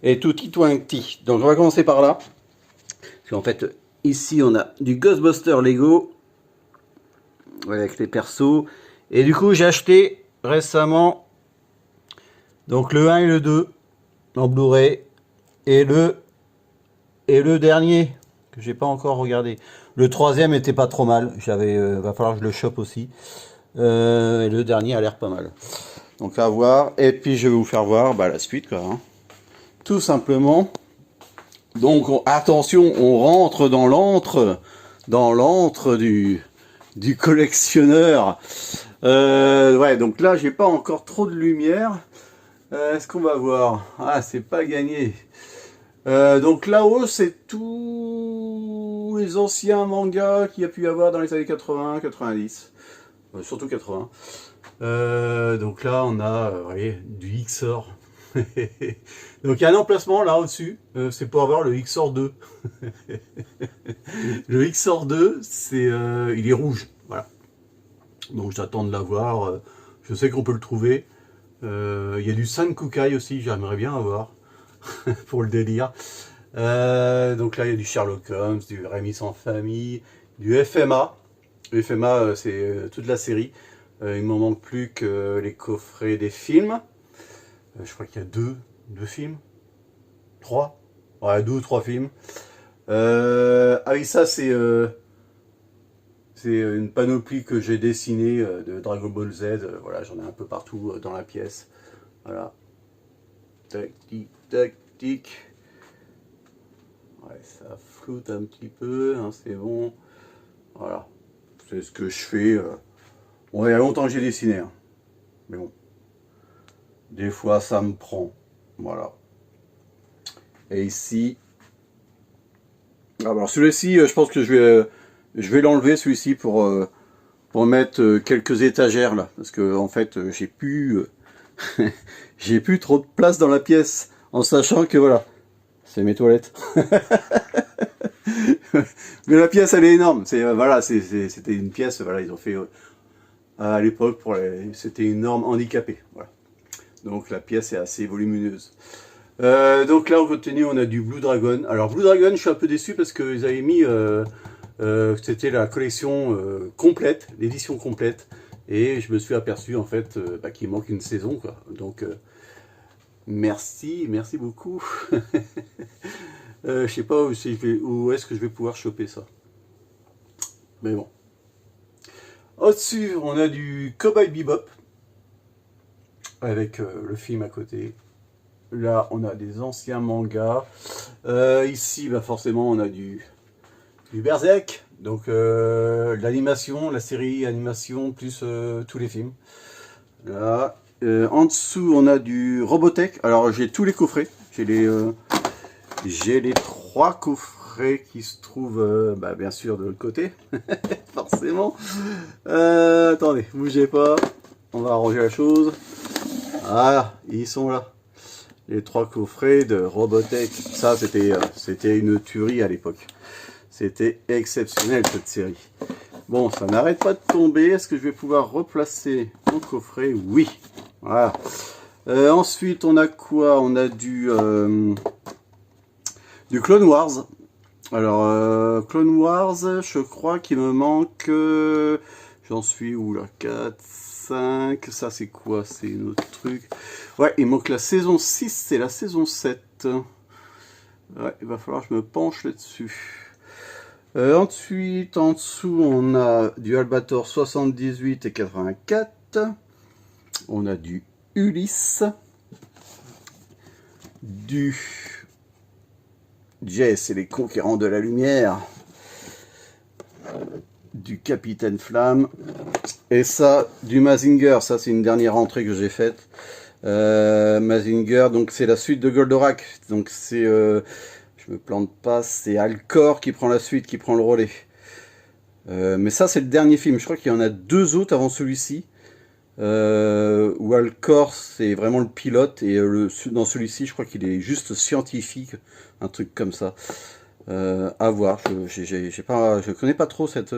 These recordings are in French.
et tutti quanti. Donc on va commencer par là. Parce qu'en fait, ici on a du Ghostbuster Lego. Avec les persos. Et du coup j'ai acheté récemment donc le 1 et le 2 en Blu-ray. Et le dernier que j'ai pas encore regardé. Le troisième était pas trop mal. Va falloir que je le chope aussi. Et le dernier a l'air pas mal. Donc à voir. Et puis je vais vous faire voir la suite quoi. Hein. Tout simplement. Donc attention, on rentre dans l'antre du collectionneur. Ouais, donc là j'ai pas encore trop de lumière. Est-ce qu'on va voir? Ah, c'est pas gagné. Donc là-haut, c'est tous les anciens mangas qu'il y a pu y avoir dans les années 80, 90, surtout 80. Donc là, on a vous voyez, du XOR. Donc il y a un emplacement là au-dessus, c'est pour avoir le XOR 2. Le XOR 2, il est rouge. Voilà. Donc j'attends de l'avoir. Je sais qu'on peut le trouver. Il y a du Sankukai aussi, j'aimerais bien avoir. Pour le délire. Donc là, il y a du Sherlock Holmes, du Rémi sans famille, du FMA. Le FMA, c'est toute la série. Il me manque plus que les coffrets des films. Je crois qu'il y a deux films. 3. Ouais, 2 ou 3 films. Ah oui, ça, c'est une panoplie que j'ai dessinée de Dragon Ball Z. Voilà, j'en ai un peu partout dans la pièce. Voilà. Tac, tic, tac, tic. Ouais, ça floute un petit peu, hein, c'est bon. Voilà. C'est ce que je fais. Bon, il y a longtemps que j'ai dessiné. Hein. Mais bon. Des fois, ça me prend. Voilà. Et ici. Alors, celui-ci, je pense que je vais l'enlever, celui-ci, pour mettre quelques étagères, là. Parce que, en fait, j'ai plus... j'ai plus trop de place dans la pièce, en sachant que voilà, c'est mes toilettes. Mais la pièce elle est énorme. Voilà, c'était une pièce. Voilà, ils ont fait à l'époque c'était une norme handicapée. Voilà. Donc la pièce est assez volumineuse. Donc là en contenu on a du Blue Dragon. Alors Blue Dragon, je suis un peu déçu parce qu'ils avaient mis c'était la collection complète, l'édition complète. Et je me suis aperçu en fait qu'il manque une saison quoi. Donc merci beaucoup. Je sais pas où est-ce que je vais pouvoir choper ça. Mais bon. Au-dessus, on a du Cowboy Bebop avec le film à côté. Là, on a des anciens mangas. Ici, forcément, on a du Berserk. Donc l'animation, la série animation, plus tous les films. Là. En dessous, on a du Robotech. Alors, j'ai tous les coffrets. J'ai les 3 coffrets qui se trouvent, bien sûr, de l'autre côté. Forcément. Attendez, bougez pas. On va arranger la chose. Ah, ils sont là. Les 3 coffrets de Robotech. Ça, c'était une tuerie à l'époque. C'était exceptionnel cette série. Bon, ça n'arrête pas de tomber. Est-ce que je vais pouvoir replacer mon coffret? Oui. Voilà. Ensuite, on a quoi? On a du Clone Wars. Alors, Clone Wars, je crois qu'il me manque... j'en suis où là? 4, 5... Ça, c'est quoi? C'est un autre truc. Ouais, il manque la saison 6, c'est la saison 7. Ouais, il va falloir que je me penche là-dessus. Ensuite, en dessous, on a du Albator 78 et 84. On a du Ulysse. Du Jess et les Conquérants de la Lumière. Du Capitaine Flamme. Et ça, du Mazinger. Ça, c'est une dernière entrée que j'ai faite. Mazinger, donc c'est la suite de Goldorak. Donc c'est... je me plante pas, c'est Alcor qui prend la suite, qui prend le relais. Mais ça, c'est le dernier film. Je crois qu'il y en a 2 autres avant celui-ci. Où Alcor, c'est vraiment le pilote. Et dans celui-ci, je crois qu'il est juste scientifique. Un truc comme ça. À voir. Je connais pas trop cette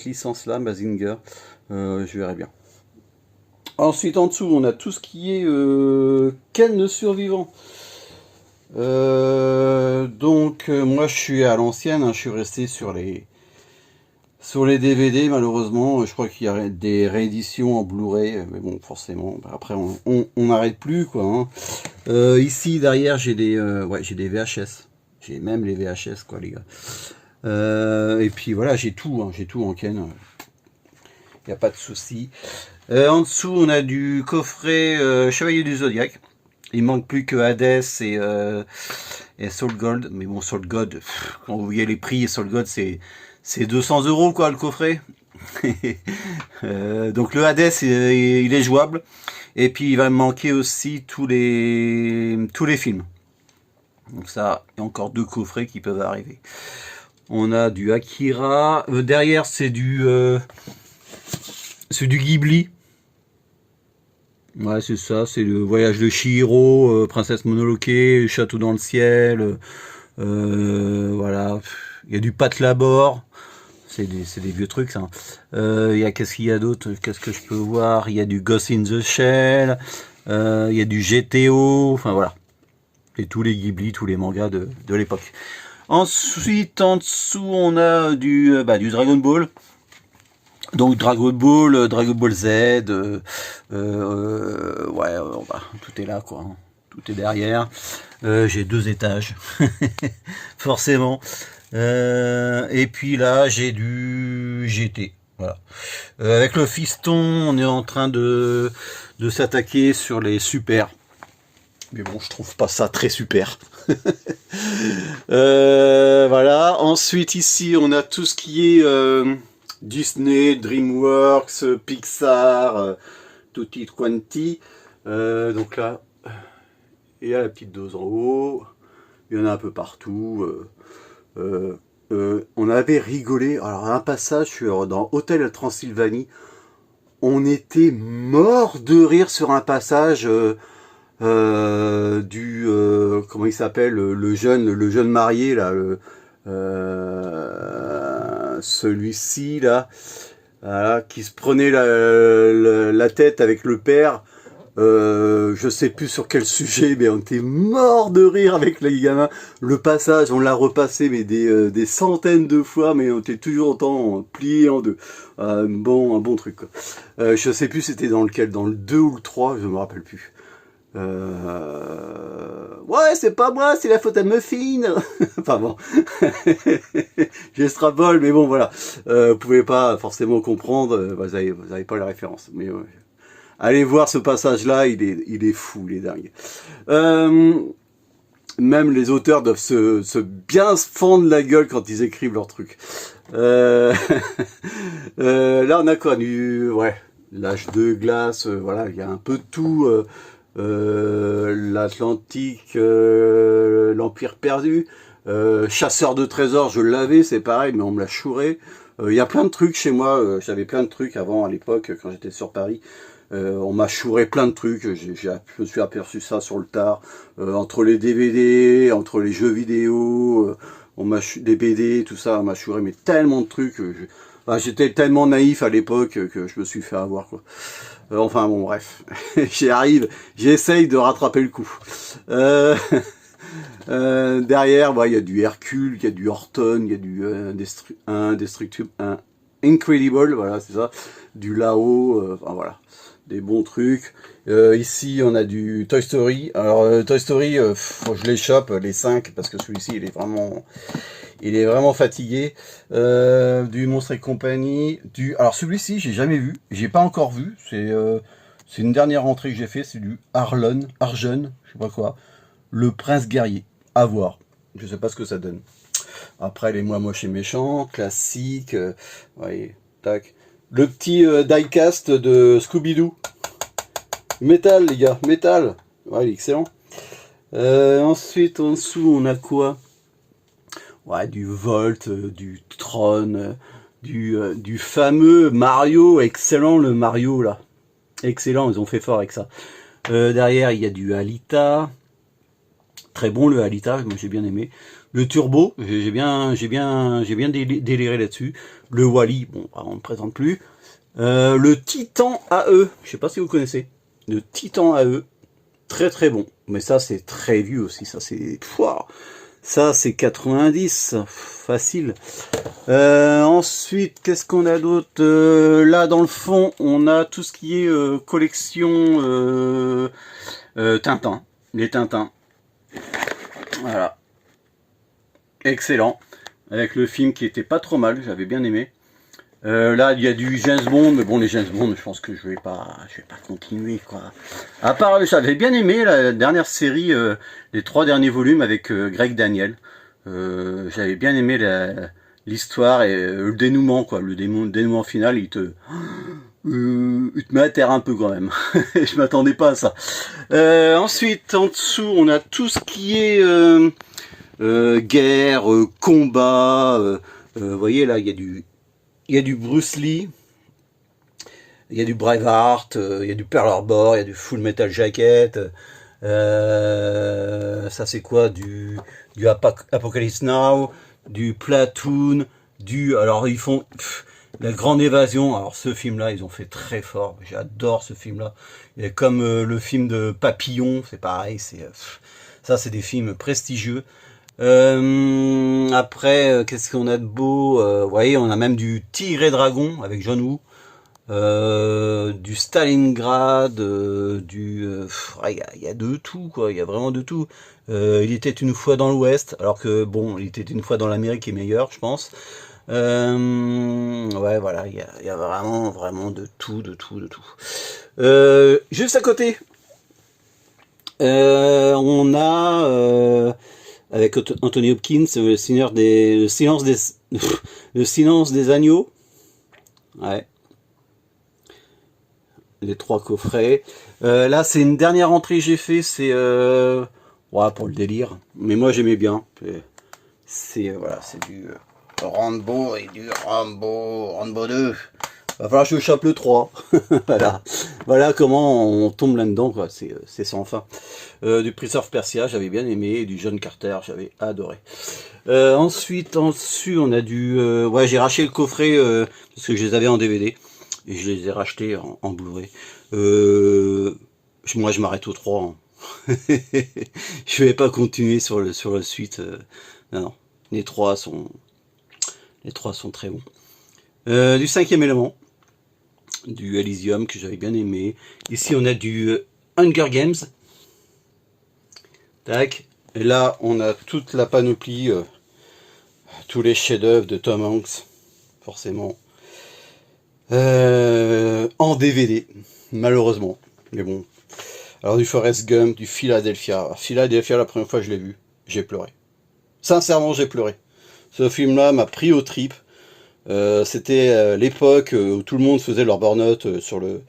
licence-là, Mazinger. Je verrai bien. Ensuite, en dessous, on a tout ce qui est Ken le survivant. Donc moi je suis à l'ancienne, hein, je suis resté sur les DVD malheureusement. Je crois qu'il y a des rééditions en Blu-ray, mais bon forcément après on n'arrête plus quoi, hein. Ici derrière j'ai des VHS, j'ai même les VHS quoi les gars. Et puis voilà, j'ai tout en Ken, il n'y a pas de souci. En dessous on a du coffret Chevalier du Zodiaque. Il manque plus que Hades et Soul Gold. Mais bon, Soul Gold, quand vous voyez les prix, Soul Gold, c'est 200 € quoi, le coffret. Donc le Hades, il est jouable. Et puis il va me manquer aussi tous les films. Donc ça, il y a encore 2 coffrets qui peuvent arriver. On a du Akira. Derrière, c'est du Ghibli. Ouais, c'est ça, c'est le voyage de Chihiro, Princesse Mononoke, Château dans le ciel, voilà. Il y a du Pat Labor, c'est des vieux trucs, ça. Qu'est-ce qu'il y a d'autre? Qu'est-ce que je peux voir? Il y a du Ghost in the Shell, il y a du GTO, enfin voilà. Et tous les Ghibli, tous les mangas de l'époque. Ensuite, en dessous, on a du Dragon Ball. Donc Dragon Ball Z, ouais, tout est là quoi, tout est derrière. J'ai 2 étages, forcément. Et puis là j'ai du GT, voilà. Avec le fiston, on est en train de s'attaquer sur les super. Mais bon, je trouve pas ça très super. Voilà. Ensuite ici, on a tout ce qui est Disney, DreamWorks, Pixar, tutti quanti. Donc là, il y a la petite dose en haut. Il y en a un peu partout. On avait rigolé. Alors, à un passage dans Hôtel Transylvanie, on était mort de rire sur un passage comment il s'appelle, le jeune marié là. Celui-ci là, voilà, qui se prenait la tête avec le père. Je sais plus sur quel sujet, mais on était mort de rire avec les gamins. Le passage, on l'a repassé mais des centaines de fois, mais on était toujours autant plié en deux. Un bon truc quoi. Je sais plus c'était dans lequel, dans le 2 ou le 3, je me rappelle plus. Ouais, c'est pas moi, c'est la faute à Muffin. Enfin bon, j'extrapole, mais bon voilà. Vous pouvez pas forcément comprendre, vous avez pas la référence. Mais allez voir ce passage-là, il est fou, il est dingue. Même les auteurs doivent bien se fendre la gueule quand ils écrivent leurs trucs. Là, on a connu, ouais, l'âge de glace, voilà, il y a un peu de tout. L'Atlantique, l'Empire perdu, chasseur de trésors, je l'avais, c'est pareil, mais on me l'a chouré. Il y a plein de trucs chez moi, j'avais plein de trucs avant, à l'époque, quand j'étais sur Paris. On m'a chouré plein de trucs, je me suis aperçu ça sur le tard, entre les DVD, entre les jeux vidéo, des BD, tout ça, on m'a chouré, mais tellement de trucs, j'étais tellement naïf à l'époque que je me suis fait avoir, quoi. Enfin bon, bref, j'essaye de rattraper le coup. Derrière, il y a du Hercule, il y a du Horton, il y a du Incredible, voilà, c'est ça, du Lao, enfin voilà, des bons trucs. Ici, on a du Toy Story. Alors, Toy Story, faut que je les chope, les 5, parce que celui-ci, il est vraiment fatigué. Du Monstre et compagnie. Alors celui-ci, j'ai jamais vu. J'ai pas encore vu. C'est une dernière entrée que j'ai fait. C'est du Arjun, je sais pas quoi. Le Prince guerrier. À voir. Je sais pas ce que ça donne. Après, les Moi moches et méchants. Classique. Ouais, tac. Le petit diecast de Scooby-Doo. Métal, les gars. Métal. Ouais, il est excellent. Ensuite, en dessous, on a quoi? Ouais, du Volt, du Tron, du fameux Mario, excellent le Mario là, excellent, ils ont fait fort avec ça. Derrière il y a du Alita, très bon le Alita, moi j'ai bien aimé. Le Turbo, j'ai bien déliré là-dessus. Le Wally, bon, on ne présente plus. Le Titan AE, je sais pas si vous connaissez. Le Titan AE, très très bon. Mais ça, c'est très vieux aussi. Ça, c'est 90, facile. Ensuite, qu'est-ce qu'on a d'autre? Là, dans le fond, on a tout ce qui est collection Tintin. Les Tintins. Voilà. Excellent. Avec le film qui était pas trop mal, j'avais bien aimé. Là, il y a du James Bond, mais bon, les James Bond, je pense que je vais pas continuer, quoi. À part, j'avais bien aimé la dernière série, les 3 derniers volumes avec Greg Daniel. J'avais bien aimé l'histoire et le dénouement, quoi. Le dénouement final, il te met à terre un peu quand même. Je m'attendais pas à ça. Ensuite, en dessous, on a tout ce qui est guerre, combat. Vous voyez là, il y a du Bruce Lee, il y a du Braveheart, il y a du Pearl Harbor, il y a du Full Metal Jacket. Ça c'est quoi, du Apocalypse Now, du Platoon, alors ils font La Grande Évasion. Alors ce film-là, ils ont fait très fort. J'adore ce film-là. Et comme le film de Papillon, c'est pareil. Ça, c'est des films prestigieux. Après, qu'est-ce qu'on a de beau? Vous voyez, on a même du Tigre et Dragon avec John Woo. Du Stalingrad, il y a de tout, quoi. Il y a vraiment de tout. Il était une fois dans l'Ouest, alors que bon, il était une fois dans l'Amérique est meilleur, je pense. Ouais, voilà, il y a vraiment de tout, de tout, de tout. Juste à côté, on a avec Anthony Hopkins, le silence le silence des agneaux. Ouais. Les 3 coffrets. Là, c'est une dernière entrée que j'ai fait. C'est ouais, pour le délire. Mais moi, j'aimais bien. Voilà, c'est du Rambo et du Rambo 2. Va falloir que je chope le 3. Voilà comment on tombe là-dedans, quoi. C'est sans fin. Du Prince of Persia, j'avais bien aimé. Et du John Carter, j'avais adoré. Ensuite, en dessus, on a du... ouais, j'ai racheté le coffret parce que je les avais en DVD. Et je les ai rachetés en Blu-ray. Moi, je m'arrête au 3. Hein. Je vais pas continuer sur le suite. Non, non. Les 3 sont très bons. Du 5e élément. Du Elysium que j'avais bien aimé. Ici, on a du Hunger Games. Tac. Et là, on a toute la panoplie. Tous les chefs-d'œuvre de Tom Hanks. Forcément. En DVD, malheureusement. Mais bon. Alors du Forrest Gump, du Philadelphia. Alors, Philadelphia, la première fois que je l'ai vu, j'ai pleuré. Sincèrement, j'ai pleuré. Ce film-là m'a pris aux tripes. C'était l'époque où tout le monde faisait leur burn-out sur le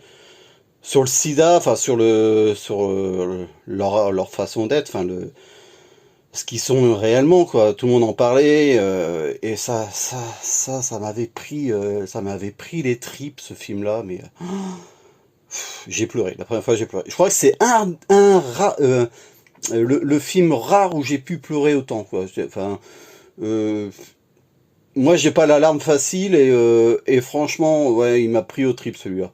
sida, enfin sur leur façon d'être, enfin ce qu'ils sont réellement, quoi. Tout le monde en parlait et ça m'avait pris les tripes, ce film-là, mais j'ai pleuré. La première fois, j'ai pleuré. Je crois que c'est le film rare où j'ai pu pleurer autant, quoi. Enfin, moi, j'ai pas l'alarme facile et franchement, ouais, il m'a pris aux tripes, celui-là.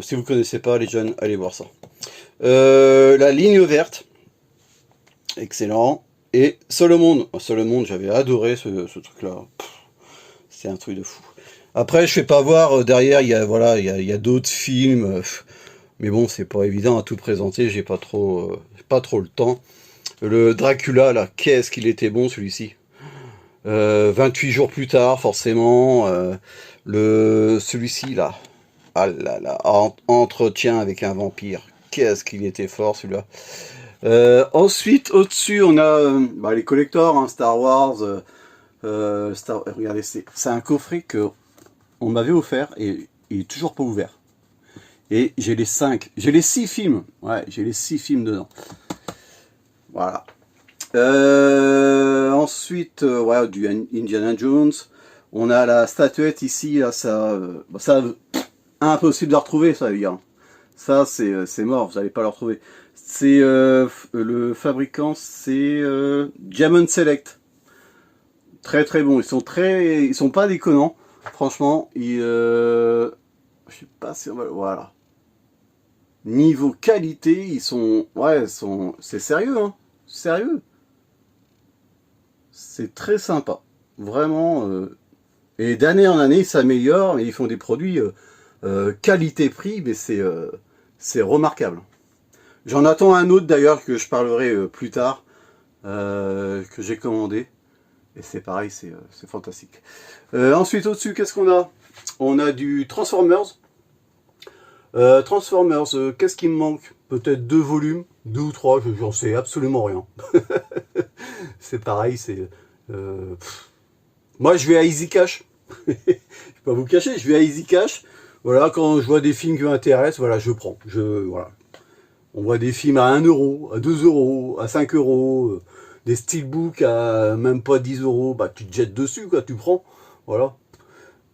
Si vous connaissez pas, les jeunes, allez voir ça. La ligne verte. Excellent. Et Solomon. Solomon, j'avais adoré ce truc-là. C'est un truc de fou. Après, je fais pas voir, derrière, il y a d'autres films. Mais bon, c'est pas évident à tout présenter. J'ai pas trop le temps. Le Dracula, là, qu'est-ce qu'il était bon, celui-ci. 28 jours plus tard, forcément. Celui-ci, là. Ah là là. Entretien avec un vampire. Qu'est-ce qu'il était fort, celui-là. Ensuite, au-dessus, on a les collectors, hein, Star Wars. Regardez, c'est un coffret que on m'avait offert et il est toujours pas ouvert. Et j'ai les 6 films. Ouais, j'ai les 6 films dedans. Voilà. Ensuite, ouais, du Indiana Jones. On a la statuette ici, là, ça, impossible de la retrouver, ça veut dire. Ça, c'est mort, vous n'allez pas le retrouver. C'est le fabricant, c'est Diamond Select. Très très bon. Ils sont pas déconnants. Franchement, je sais pas si on va, voilà. Niveau qualité, ils sont... Ouais, c'est sérieux, hein. Sérieux. C'est très sympa. Vraiment. Et d'année en année, ils s'améliorent et ils font des produits qualité-prix, mais c'est remarquable. J'en attends un autre d'ailleurs que je parlerai plus tard, que j'ai commandé. Et c'est pareil, c'est fantastique. Ensuite, au-dessus, qu'est-ce qu'on a? On a du Transformers. Transformers, qu'est-ce qui me manque? Peut-être 2 volumes, 2 ou 3, j'en sais absolument rien. C'est pareil, c'est... Moi, je vais à Easy Cash. Je ne vais pas vous cacher, je vais à Easy Cash. Voilà, quand je vois des films qui m'intéressent, voilà, je prends. Voilà. On voit des films à 1 euro, à 2 euros, à 5 euros, des steelbooks à même pas 10 euros, bah tu te jettes dessus, quoi, tu prends. Voilà.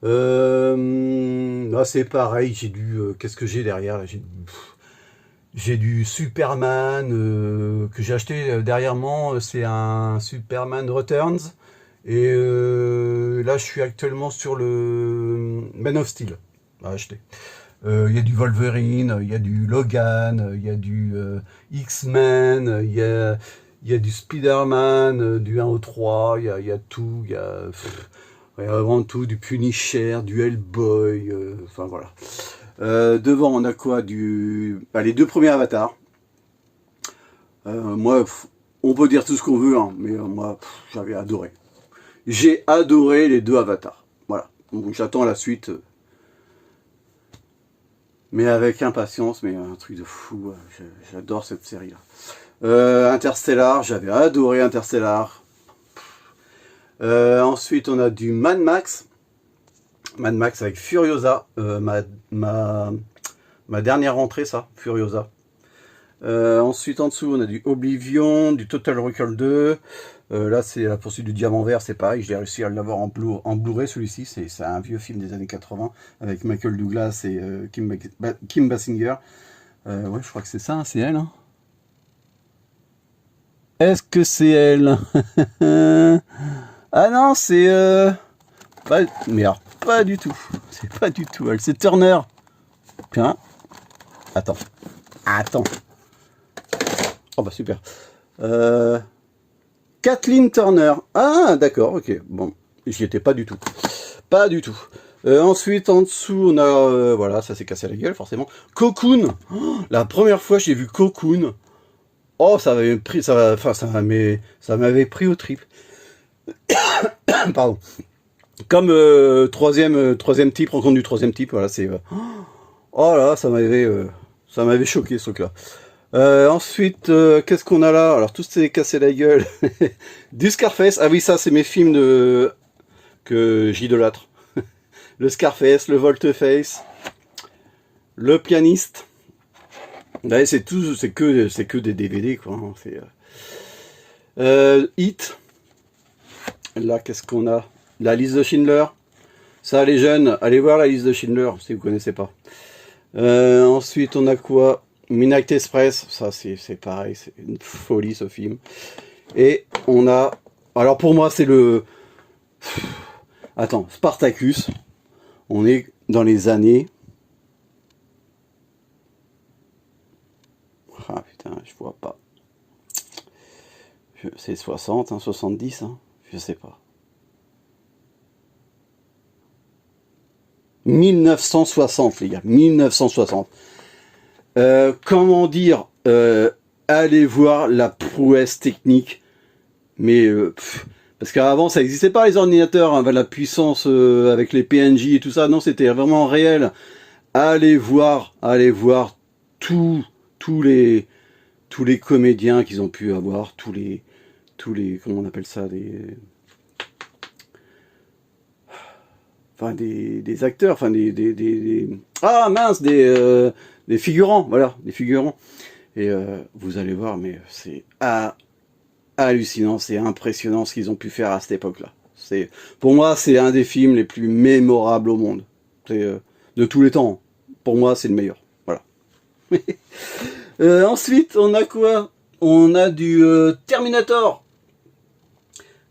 Là, c'est pareil, j'ai qu'est-ce que j'ai derrière? J'ai du Superman que j'ai acheté dernièrement, c'est un Superman Returns. Et là, je suis actuellement sur le Man of Steel à acheter. Il y a du Wolverine, il y a du Logan, il y a du X-Men, il y a du Spider-Man, du 1 au 3, il y a tout, il y a vraiment tout, du Punisher, du Hellboy, enfin voilà. Devant, on a quoi? Les 2 premiers avatars. Moi, on peut dire tout ce qu'on veut, hein, mais moi, j'avais adoré. J'ai adoré les 2 avatars. Voilà. Donc j'attends la suite. Mais avec impatience, mais un truc de fou. J'adore cette série-là. Interstellar, j'avais adoré Interstellar. Ensuite, on a du Mad Max. Mad Max avec Furiosa. Ma dernière rentrée, ça, Furiosa. Ensuite, en dessous, on a du Oblivion, du Total Recall 2. Là, c'est la poursuite du diamant vert, c'est pareil. J'ai réussi à l'avoir en Blu-ray, celui-ci. C'est un vieux film des années 80 avec Michael Douglas et Kim Basinger. Ouais, je crois que c'est ça, c'est elle. Hein. Est-ce que c'est elle? Ah non, c'est... Merde, pas du tout. C'est pas du tout elle. C'est Turner. Tiens. Attends. Oh bah super. Kathleen Turner. Ah d'accord, ok. Bon, j'y étais pas du tout. Pas du tout. Ensuite, en dessous, on a... voilà, ça s'est cassé la gueule, forcément. Cocoon. Oh, la première fois que j'ai vu Cocoon. Oh, ça m'avait pris... ça m'avait pris au trip. Pardon. Comme troisième type, rencontre du troisième type. Voilà, c'est... oh là, ça m'avait choqué, ce truc-là. Ensuite, qu'est-ce qu'on a là? Alors, tout s'est cassé la gueule. Du Scarface. Ah oui, ça, c'est mes films que j'idolâtre. Le Scarface, le Volte-Face, le Pianiste. Ouais, c'est que des DVD, quoi. Hein, Hit. Là, qu'est-ce qu'on a? La liste de Schindler. Ça, les jeunes, allez voir la liste de Schindler, si vous connaissez pas. Ensuite, on a quoi? Midnight Express, ça c'est pareil, c'est une folie ce film. Et on a... Alors pour moi c'est le... Attends, Spartacus. On est dans les années... Ah putain, je vois pas. C'est 60, hein, 70, hein, je sais pas. 1960 les gars, 1960. Comment dire, allez voir la prouesse technique, mais parce qu'avant ça n'existait pas les ordinateurs, hein, la puissance avec les PNJ et tout ça, non, c'était vraiment réel. Allez voir tous les comédiens qu'ils ont pu avoir, tous les comment on appelle ça, des acteurs, enfin ah mince, des figurants, voilà, des figurants. Et vous allez voir, mais c'est hallucinant, c'est impressionnant ce qu'ils ont pu faire à cette époque-là. Pour moi, c'est un des films les plus mémorables au monde. C'est de tous les temps. Pour moi, c'est le meilleur. Voilà. Ensuite, on a quoi? On a du Terminator.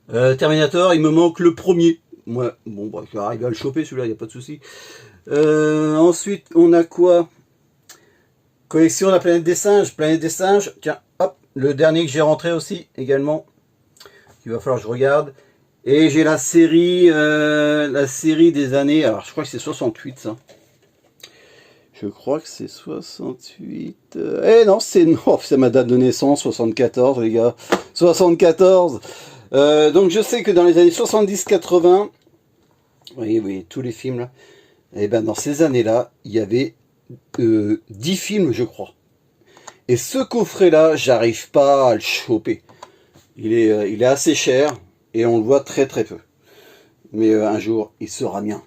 Terminator, il me manque le premier. Ouais, bon, bah, je vais arriver à le choper celui-là, il n'y a pas de souci. Ensuite, on a quoi? Collection La Planète des Singes. Planète des Singes. Tiens, hop, le dernier que j'ai rentré aussi, également. Il va falloir que je regarde. Et j'ai la série des années. Alors, je crois que c'est 68, ça. Je crois que c'est 68. Eh non, c'est ma date de naissance, 74, les gars. 74. Donc, je sais que dans les années 70-80, oui, tous les films là. Et ben dans ces années-là, il y avait 10 films, je crois. Et ce coffret-là, j'arrive pas à le choper. Il est assez cher et on le voit très très peu. Mais un jour, il sera mien.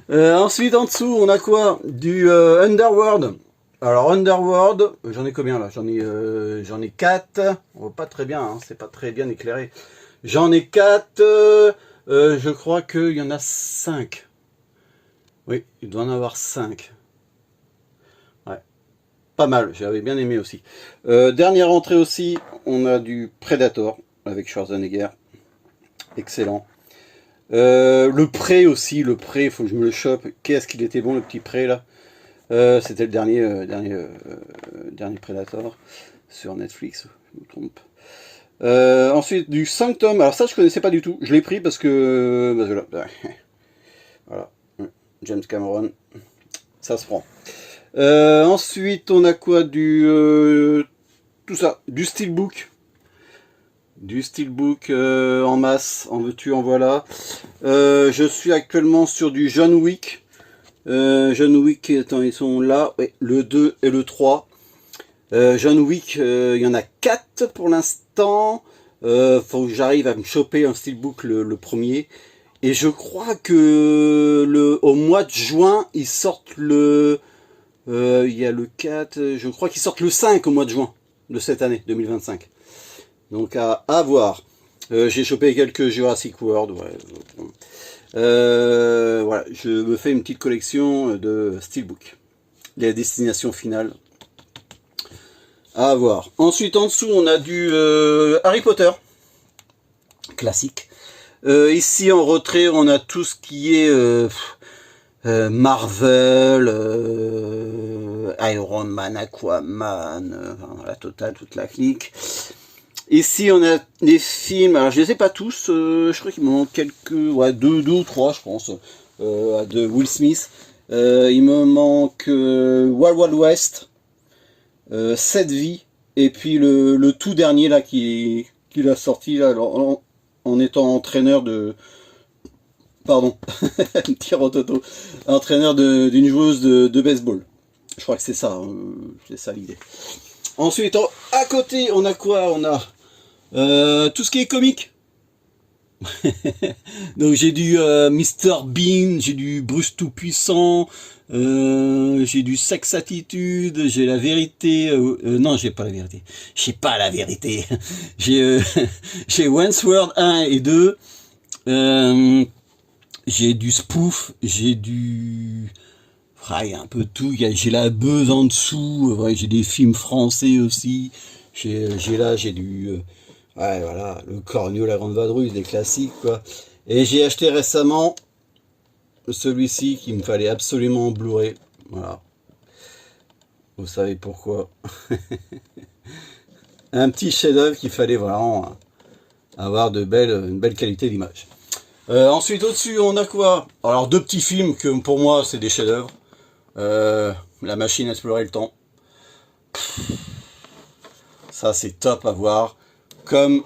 Ensuite, en dessous, on a quoi? Du Underworld. Alors, Underworld, j'en ai combien là? J'en ai 4. On voit pas très bien, hein, c'est pas très bien éclairé. J'en ai 4. Je crois qu'il y en a 5. Oui, il doit en avoir 5. Ouais, pas mal, j'avais bien aimé aussi. Dernière entrée aussi, on a du Predator avec Schwarzenegger. Excellent. Le Prey aussi, le Prey, il faut que je me le chope. Qu'est-ce qu'il était bon le petit Prey là. C'était le dernier Predator sur Netflix, je me trompe. Ensuite du Sanctum, alors ça je connaissais pas du tout, je l'ai pris parce que voilà, James Cameron, ça se prend. Ensuite on a quoi? Tout ça, du Steelbook. Du Steelbook en masse, en veux-tu, en voilà. Je suis actuellement sur du John Wick. John Wick, attends, ils sont là, ouais, le 2 et le 3. John Wick, il y en a 4 pour l'instant. Faut que j'arrive à me choper un Steelbook le premier. Et je crois que au mois de juin, ils sortent il y a le 4, je crois qu'ils sortent le 5 au mois de juin de cette année, 2025. Donc à voir. J'ai chopé quelques Jurassic World. Ouais. Voilà, je me fais une petite collection de Steelbook. Les destinations finales. À voir. Ensuite, en dessous, on a du Harry Potter. Classique. Ici, en retrait, on a tout ce qui est Marvel, Iron Man, Aquaman, la totale, toute la clique. Ici, on a des films, alors je les ai pas tous, je crois qu'il me manque quelques, ouais, deux ou trois, je pense, de Will Smith. Il me manque Wild Wild West, 7 vies, et puis le tout dernier là qu'il a sorti là, en étant entraîneur de... Pardon, un petit rototo, entraîneur d'une joueuse de baseball. Je crois que c'est ça l'idée. Ensuite, à côté, on a quoi? On a tout ce qui est comique. Donc j'ai du Mr Bean, j'ai du Bruce Tout-Puissant, j'ai du Sex Attitude, j'ai la vérité. Non, j'ai pas la vérité. J'ai pas la vérité. J'ai Wentworth 1 et 2. J'ai du spoof, j'ai du... il y a un peu de tout, j'ai la buzz en dessous, ouais, j'ai des films français aussi, j'ai du... ouais, voilà, le Cornio, la Grande Vadrouille, des classiques, quoi. Et j'ai acheté récemment celui-ci qu'il me fallait absolument en Blu-ray, voilà. Vous savez pourquoi. Un petit chef-d'œuvre qu'il fallait vraiment avoir une belle qualité d'image. Ensuite, au-dessus, on a quoi? Alors, 2 petits films que pour moi, c'est des chefs-d'œuvre. La machine à explorer le temps. Ça, c'est top à voir. Comme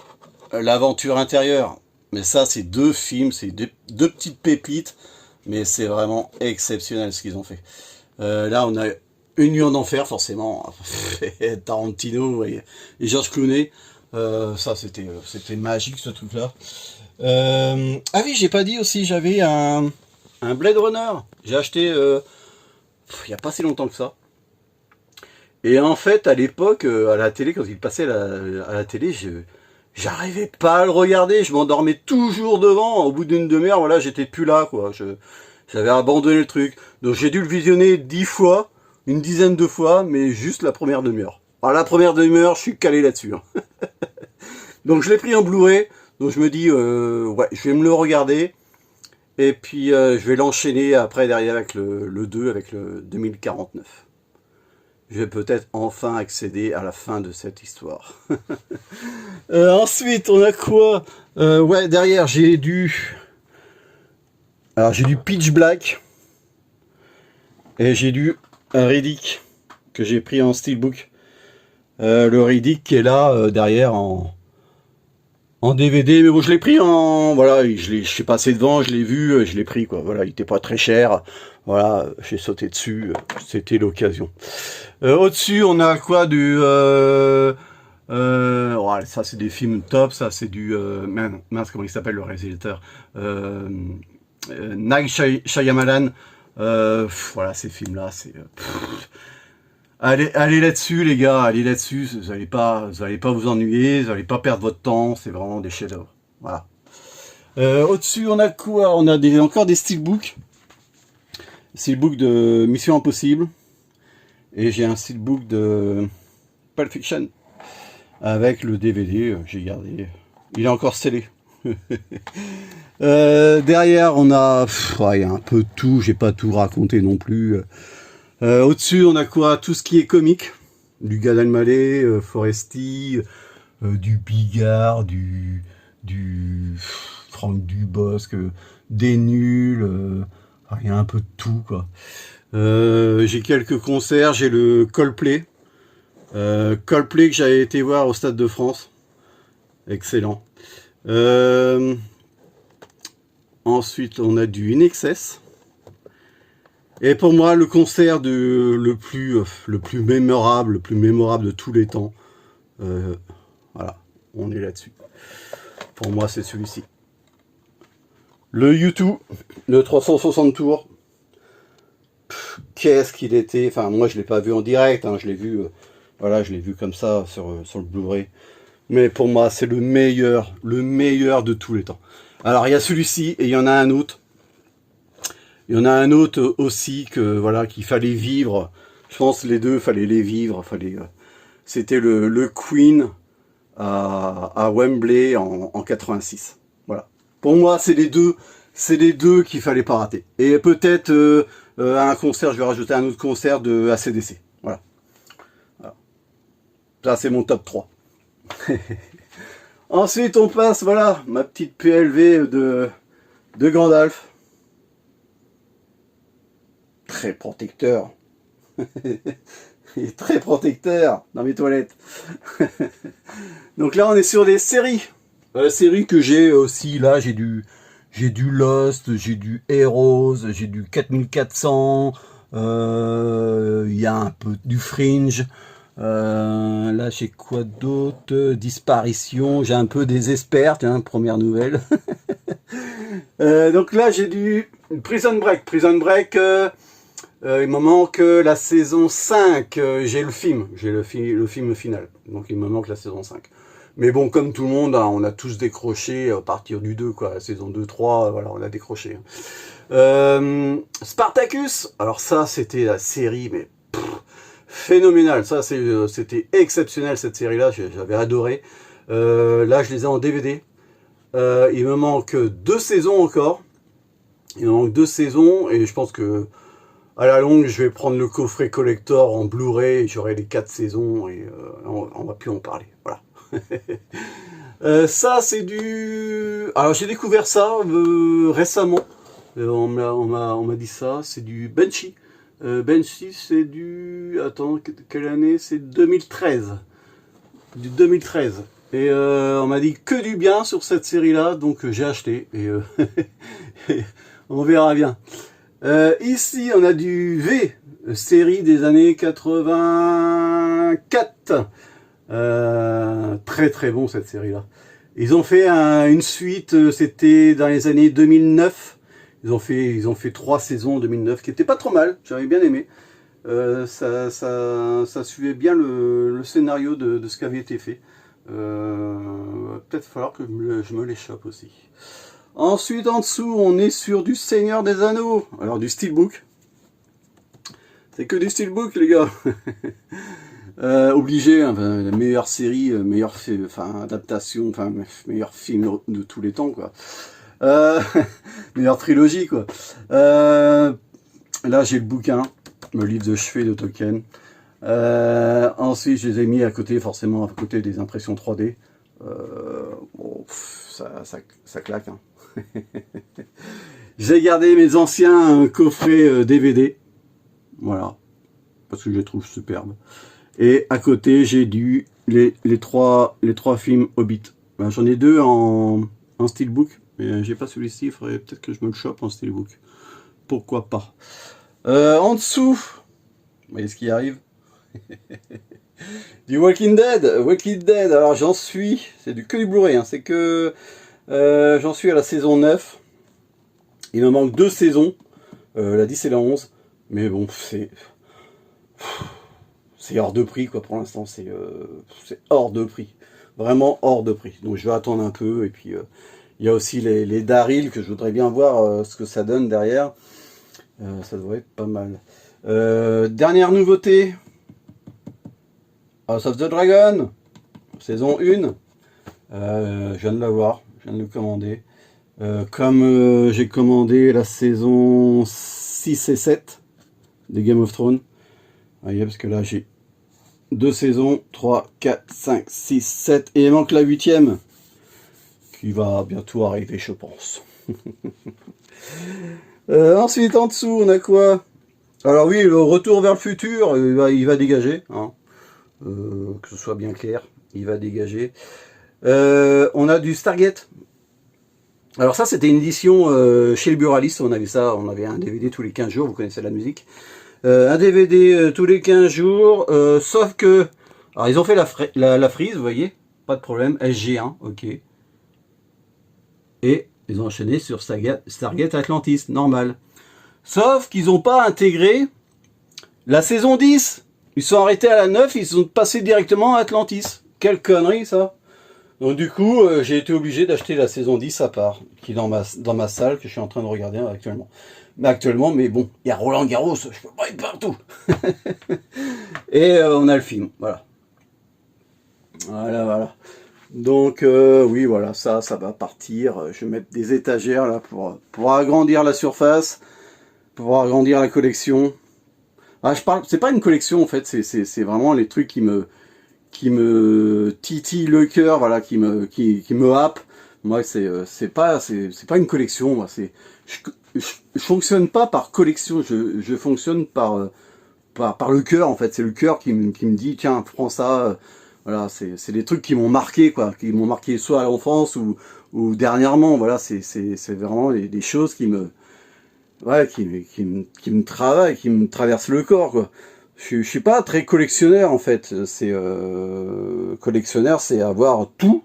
l'aventure intérieure. Mais ça, c'est 2 films, c'est deux petites pépites. Mais c'est vraiment exceptionnel ce qu'ils ont fait. Là, on a Une nuit en enfer, forcément. Tarantino et George Clooney. Ça, c'était magique, ce truc-là. Ah oui, j'ai pas dit aussi, j'avais un Blade Runner. J'ai acheté il n'y a pas si longtemps que ça. Et en fait, à l'époque, à la télé, quand il passait à la télé, j'arrivais pas à le regarder. Je m'endormais toujours devant. Au bout d'une demi-heure, voilà, j'étais plus là, quoi. J'avais abandonné le truc. Donc j'ai dû le visionner 10 fois, une dizaine de fois, mais juste la première demi-heure. Alors la première demi-heure, je suis calé là-dessus. Hein. Donc je l'ai pris en Blu-ray. Donc je me dis, ouais, je vais me le regarder. Et puis je vais l'enchaîner après derrière avec le 2, avec le 2049. je vais peut-être enfin accéder à la fin de cette histoire. Ensuite, on a quoi? Ouais, derrière, j'ai du... Alors, j'ai du Pitch Black. Et j'ai du Riddick que j'ai pris en steelbook. Le Riddick qui est là, derrière, en DVD. Mais bon, je l'ai pris en... Voilà, je suis passé devant, je l'ai vu, je l'ai pris, quoi. Voilà, il était pas très cher. Voilà, j'ai sauté dessus. C'était l'occasion. Au-dessus, on a quoi du... ouais, ça, c'est des films top. Ça, c'est du... mince, comment il s'appelle, le réalisateur Night Shyamalan. Voilà, ces films-là, c'est... allez là-dessus, les gars, allez là-dessus. Vous allez pas vous ennuyer, vous n'allez pas perdre votre temps. C'est vraiment des chefs-d'œuvre. Voilà. Au-dessus, on a quoi? On a encore des steelbooks. Steelbook de Mission Impossible. Et j'ai un steelbook de Pulp Fiction. Avec le DVD, j'ai gardé. Il est encore scellé. Derrière, on a... il y a un peu de tout. J'ai pas tout raconté non plus. Au-dessus, on a quoi? Tout ce qui est comique. Du Gad Elmaleh, Foresti, du Bigard, du Franck Dubosc, des nuls. Il y a un peu de tout, quoi. J'ai quelques concerts. J'ai le Coldplay. Coldplay que j'avais été voir au Stade de France. Excellent. Ensuite, on a du INXS. Et pour moi, le concert le plus mémorable de tous les temps. Voilà, on est là-dessus. Pour moi, c'est celui-ci. Le U2, le 360 tours. Qu'est-ce qu'il était... Enfin, moi, je l'ai pas vu en direct. Hein, je l'ai vu, voilà, je l'ai vu comme ça sur le Blu-ray. Mais pour moi, c'est le meilleur de tous les temps. Alors, il y a celui-ci et il y en a un autre. Il y en a un autre aussi que voilà qu'il fallait vivre. Je pense les deux, fallait les vivre. C'était le Queen à Wembley en 86. Voilà. Pour moi, c'est les deux qu'il fallait pas rater. Et peut-être un concert, je vais rajouter un autre concert de AC/DC. Voilà. Ça, c'est mon top 3. Ensuite, on passe, voilà, ma petite PLV de Gandalf. Très protecteur. Il est très protecteur dans mes toilettes. Donc là, on est sur des séries. Séries que j'ai aussi, là, j'ai du Lost, j'ai du Heroes, j'ai du 4400, il y a un peu du Fringe. Là, j'ai quoi d'autre? Disparition, j'ai un peu des experts, hein, première nouvelle. Donc là, j'ai du Prison Break. Il me manque la saison 5, j'ai le film final, donc il me manque la saison 5. Mais bon, comme tout le monde, hein, on a tous décroché à partir du 2, quoi, la saison 2, 3, voilà, on a décroché. Spartacus, alors ça, c'était la série, mais phénoménale, ça, c'était exceptionnel, cette série-là, j'avais adoré. Là, je les ai en DVD. Il me manque 2 saisons encore. Il me manque 2 saisons, et je pense que à la longue, je vais prendre le coffret collector en Blu-ray, j'aurai les 4 saisons et on va plus en parler. Voilà. Ça, c'est du... Alors, j'ai découvert ça récemment. On m'a dit ça. C'est du Banshee. Banshee, c'est du... Attends, quelle année? C'est 2013. Du 2013. Et on m'a dit que du bien sur cette série-là, donc j'ai acheté. Et on verra bien. Ici, on a du V, série des années 84. Très très bon cette série-là. Ils ont fait une suite, c'était dans les années 2009. Ils ont fait 3 saisons en 2009, qui était pas trop mal, j'avais bien aimé. Ça suivait bien le scénario de ce qui avait été fait. Peut-être falloir que je me l'échappe aussi. Ensuite, en dessous, on est sur du Seigneur des Anneaux. Alors, du steelbook. C'est que du steelbook, les gars. Obligé, hein, la meilleure série, meilleure adaptation, meilleur film de tous les temps, quoi. Meilleure trilogie, quoi. Là, j'ai le bouquin, le livre de chevet de Tolkien. Ensuite, je les ai mis à côté, forcément, à côté des impressions 3D. Bon, ça claque. Hein. J'ai gardé mes anciens coffrets DVD. Voilà. Parce que je les trouve superbes. Et à côté, j'ai les trois films Hobbit. Ben, j'en ai deux en steelbook. Mais j'ai pas celui-ci. Il faudrait peut-être que je me le chope en steelbook. Pourquoi pas. En dessous, vous voyez ce qui arrive. Du Walking Dead. Walking Dead. Alors j'en suis. C'est que du Blu-ray. Hein, c'est que j'en suis à la saison 9. Il me manque 2 saisons. La 10 et la 11. Mais bon, c'est hors de prix quoi pour l'instant. C'est hors de prix. Vraiment hors de prix. Donc je vais attendre un peu. Et puis il y a aussi les Daryl que je voudrais bien voir ce que ça donne derrière. Ça devrait être pas mal. Dernière nouveauté. House of the Dragon. Saison 1. Je viens de l'avoir. Je viens de le commander. Comme j'ai commandé la saison 6 et 7 de Game of Thrones. Vous voyez, parce que là j'ai 2 saisons, 3, 4, 5, 6, 7. Et il manque la 8e. Qui va bientôt arriver, je pense. Ensuite, en dessous, on a quoi? Alors oui, le retour vers le futur, il va dégager. Hein. Que ce soit bien clair, il va dégager. On a du Stargate. Alors ça, c'était une édition chez le Buraliste. On avait ça, on avait un DVD tous les 15 jours, vous connaissez la musique. Un DVD tous les 15 jours, sauf que... Alors ils ont fait la frise, vous voyez, pas de problème, SG1, ok. Et ils ont enchaîné sur Stargate Atlantis, normal. Sauf qu'ils n'ont pas intégré la saison 10. Ils sont arrêtés à la 9, ils sont passés directement à Atlantis. Quelle connerie ça. Donc du coup, j'ai été obligé d'acheter la saison 10 à part, qui est dans ma salle, que je suis en train de regarder actuellement. Mais bon, il y a Roland Garros, je peux pas être partout. Et on a le film, voilà. Voilà. Donc oui, voilà, ça va partir. Je vais mettre des étagères là pour agrandir la surface, pour agrandir la collection. Ah, c'est pas une collection en fait, c'est vraiment les trucs qui me titillent le cœur, voilà, qui me happe. Moi, c'est pas une collection. Moi, je fonctionne pas par collection. Je fonctionne par le cœur en fait. C'est le cœur qui me dit tiens, prends ça. Voilà, c'est des trucs qui m'ont marqué, quoi, qui m'ont marqué soit à l'enfance ou dernièrement. Voilà, c'est vraiment des choses qui me travaillent, qui me traversent le corps, quoi. Je suis pas très collectionneur en fait. C'est collectionneur, c'est avoir tout,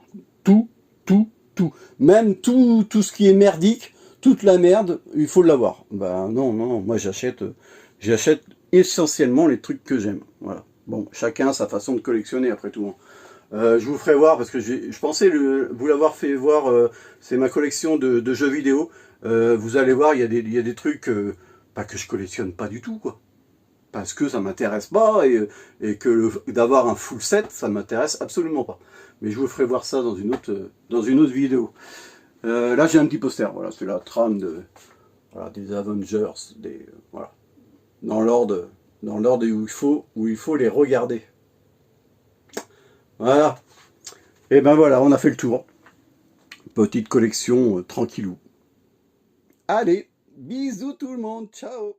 même tout ce qui est merdique, toute la merde, il faut l'avoir. Ben non, moi j'achète essentiellement les trucs que j'aime. Voilà. Bon, chacun sa façon de collectionner après tout. Je vous ferai voir, parce que je pensais vous l'avoir fait voir, c'est ma collection de jeux vidéo. Vous allez voir, il y a des trucs que je collectionne pas du tout, quoi. Parce que ça m'intéresse pas, et que d'avoir un full set, ça m'intéresse absolument pas. Mais je vous ferai voir ça dans une autre vidéo. Là j'ai un petit poster, voilà, c'est la trame des Avengers, voilà. Dans l'ordre où il faut les regarder. Voilà. Et ben voilà, on a fait le tour. Petite collection tranquillou. Allez, bisous tout le monde, ciao.